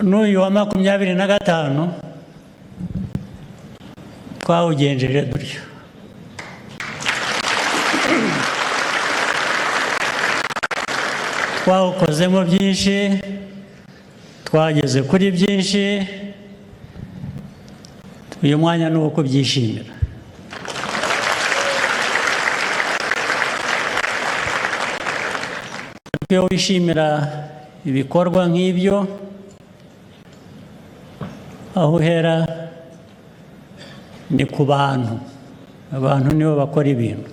n'uyu wa 25 twawugenjeje dutyo. Twawukozemo byinshi, twageze kuri byinshi, uyu mwanya ni uwo kubyishimira. Iyo wishimira ibikorwa nk'ibyo, aho uhera ni ku bantu. Abantu nibo bakora ibintu.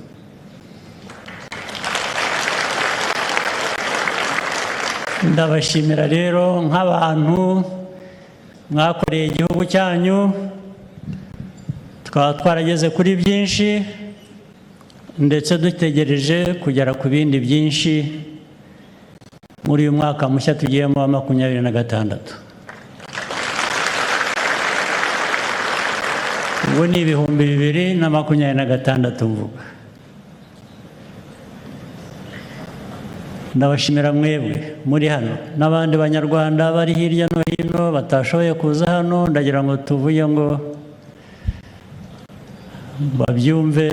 Ndabashimira rero nk'abantu mwakoreye igihugu cyanyu, twaba twarageze kuri byinshi ndetse dutegereje kugera ku bindi byinshi muri uyu mwaka mushya tugiyemo wa 2026. Ubu ni 2026 mvuga. Ndabashimira mwebwe muri hano n'abandi banyarwanda bari hirya no hino batashoboye kuza hano, ndagira ngo tuvuye ngo babyumve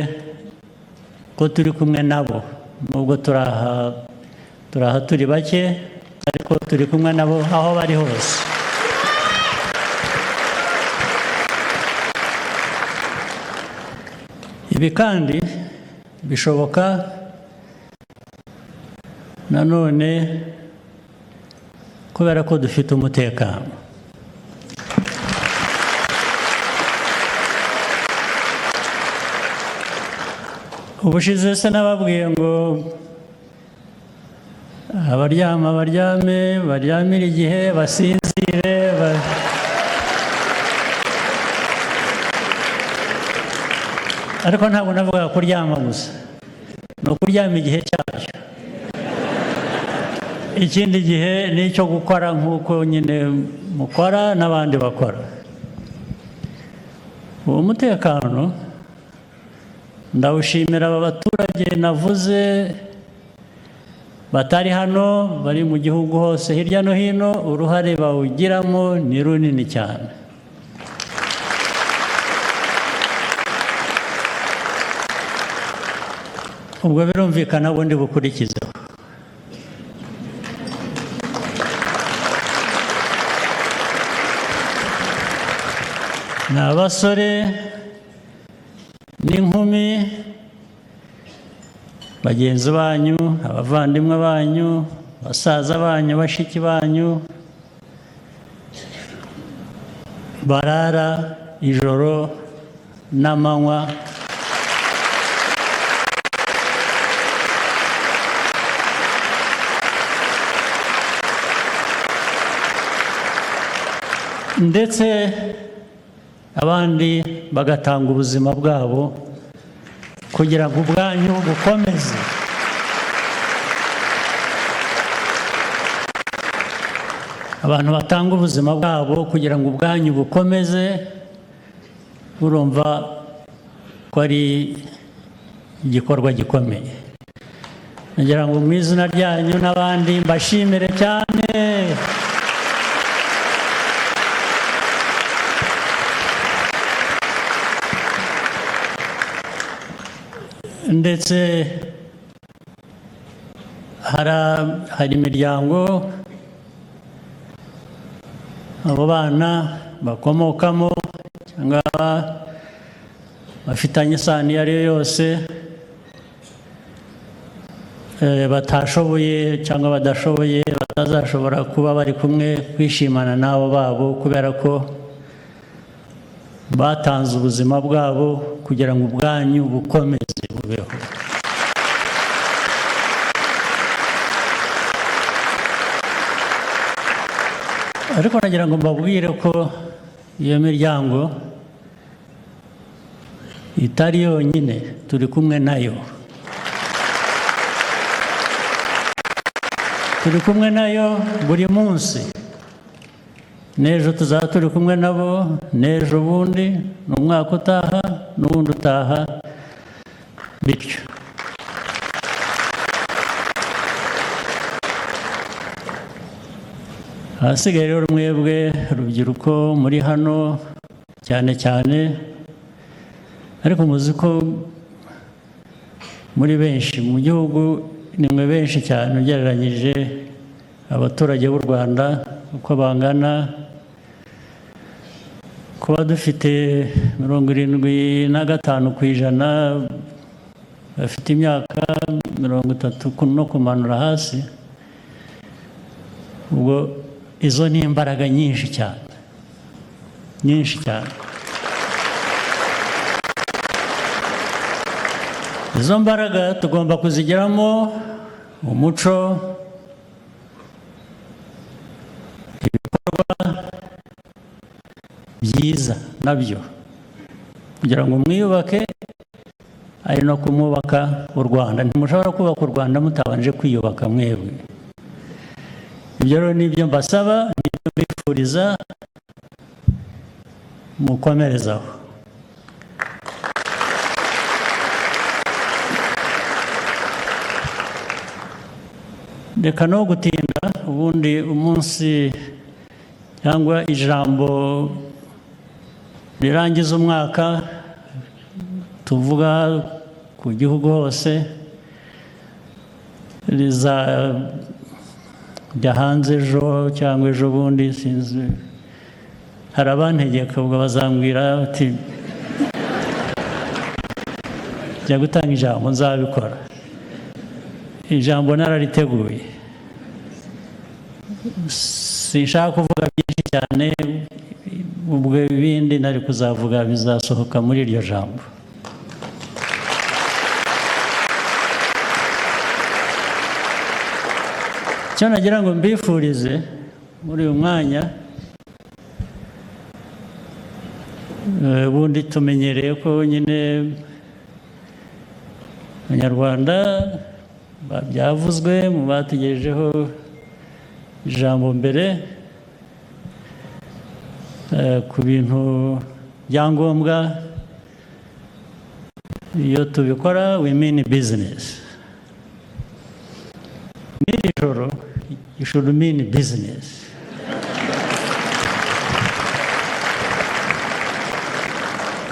ko turi kumwe nabo, nubwo turaha turi bake ariko turi kumwe nabo aho bari hose. Ibi kandi bishoboka nanone kubera ko dufite umutekano. Ubushize se nababwiye ngo abaryama baryame, baryamire igihe, basinzire. Ariko ntabwo navuga kuryama gusa, ni ukuryama igihe cyabyo. Ikindi gihe ni icyo gukora nk'uko nyine mukora n'abandi bakora. Uwo mutekano ndawushimira aba baturage navuze batari hano, bari mu gihugu hose hirya no hino. Uruhare bawugiramo ni runini cyane. Ubwo birumvikana ubundi bukurikizeho. Ni abasore n'inkumi, bagenzi banyu, abavandimwe banyu, basaza banyu, bashiki banyu, barara ijoro n'amanywa ndetse abandi bagatanga ubuzima bwabo kugira ngo ubwanyu bukomeze. Abantu batanga ubuzima bwabo kugira ngo ubwanyu bukomeze, urumva ko ari igikorwa gikomeye. Nagira ngo mu izina ryanyu n'abandi mbashimire cyane. Ndetse hari imiryango abo bana bakomokamo cyangwa bafitanye isano iyo ari yo yose batashoboye cyangwa badashoboye, batazashobora kuba bari kumwe kwishimana n'abo babo kubera ko batanze ubuzima bwabo kugira ngo ubwanyu bukomeze bubeho. Ariko nagira ngo mbabwire ko iyo miryango itari yonyine, turi kumwe nayo. Turi kumwe nayo buri munsi. N'ejo tuzaba turi kumwe nabo, n'ejo bundi, n'umwaka utaha, n'ubundi utaha, bityo. ahasigaye rero mwebwe urubyiruko muri hano cyane cyane, ariko muzi ko muri benshi mu gihugu, ni mwe benshi cyane ugereranyije abaturage b'u Rwanda uko bangana. Kuba dufite 75% bafite imyaka 30 no kumanura hasi, ubwo izo ni imbaraga nyinshi cyane, nyinshi cyane. Izo mbaraga tugomba kuzigiramo umuco, ibikorwa byiza nabyo, kugira ngo mwiyubake, ari no kumwubaka u Rwanda. Ntimushobora kubaka u Rwanda mutabanje kwiyubaka mwebwe. Ibyo rero nibyo mbasaba, nibyo mbifuriza, mukomerezaho. Reka no gutinda, ubundi umunsi cyangwa ijambo rirangiza umwaka tuvuga ku gihugu hose rizajya hanze ejo cyangwa ejo bundi, sinzi. Hari abantegeka ubwo bazambwira bati jya gutanga ijambo, nzabikora. Ijambo narariteguye, sinshaka kuvuga byinshi cyane, ubwo ibindi nari kuzavuga bizasohoka muri iryo jambo. Icyo nagira ngo mbifurize muri uyu mwanya, ubundi tumenyereye ko nyine Abanyarwanda byavuzwe mu batugejejeho ijambo mbere ku bintu byangombwa. Iyo tubikora we mean business. N'iri joro you should mean business.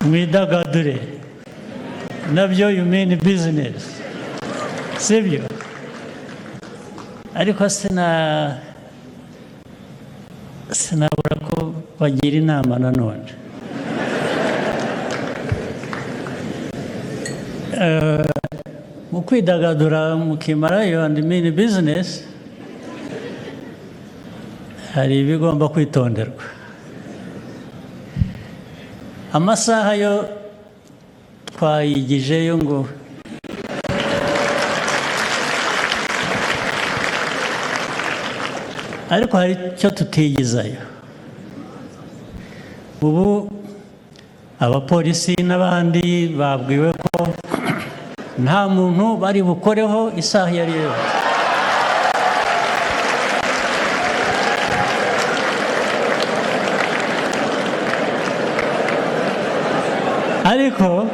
Mwidagadure nabyo you mean business, sibyo? Ariko sinabura ko bagira inama nanone. Mu kwidagadura mukimarayo and mean business, hari ibigomba kwitonderwa. Amasaha yo twayigijeyo ngo ariko hari icyo tutigizayo. Ubu abapolisi n'abandi babwiwe ko nta muntu bari bukoreho isaha iyo ari yo yose. Ariko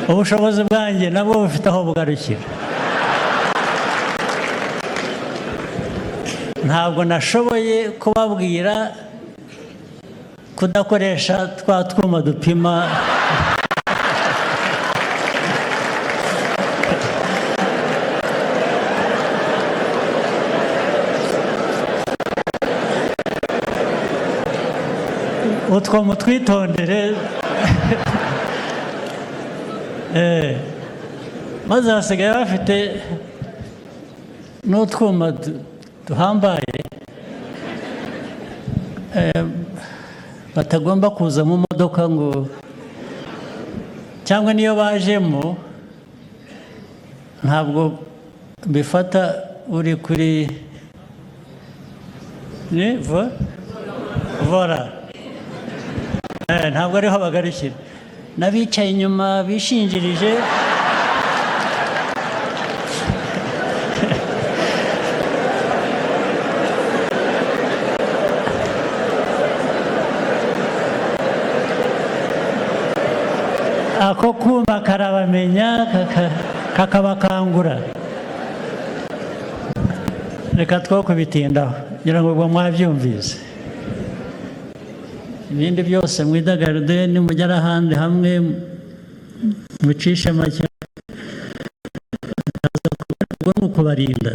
ubushobozi bwanjye nabwo bufite aho bugarukira. Ntabwo nashoboye kubabwira kudakoresha twa twuma dupima utwo mutwitondere. Maze hasigaye bafite n'utwuma duhambaye batagomba kuza mu modoka ngo, cyangwa niyo bajemo ntabwo bifata uri kuri vora, ntabwo ariho bagarukira. N'abicaye inyuma bishingirije ako kuma karabamenya kakabakangura. reka two kubitindaho ngira ngo ubwo mwabyumvise ibindi byose mwidagadure nimugera ahandi hamwe mucishe make ubwo ni ukubarinda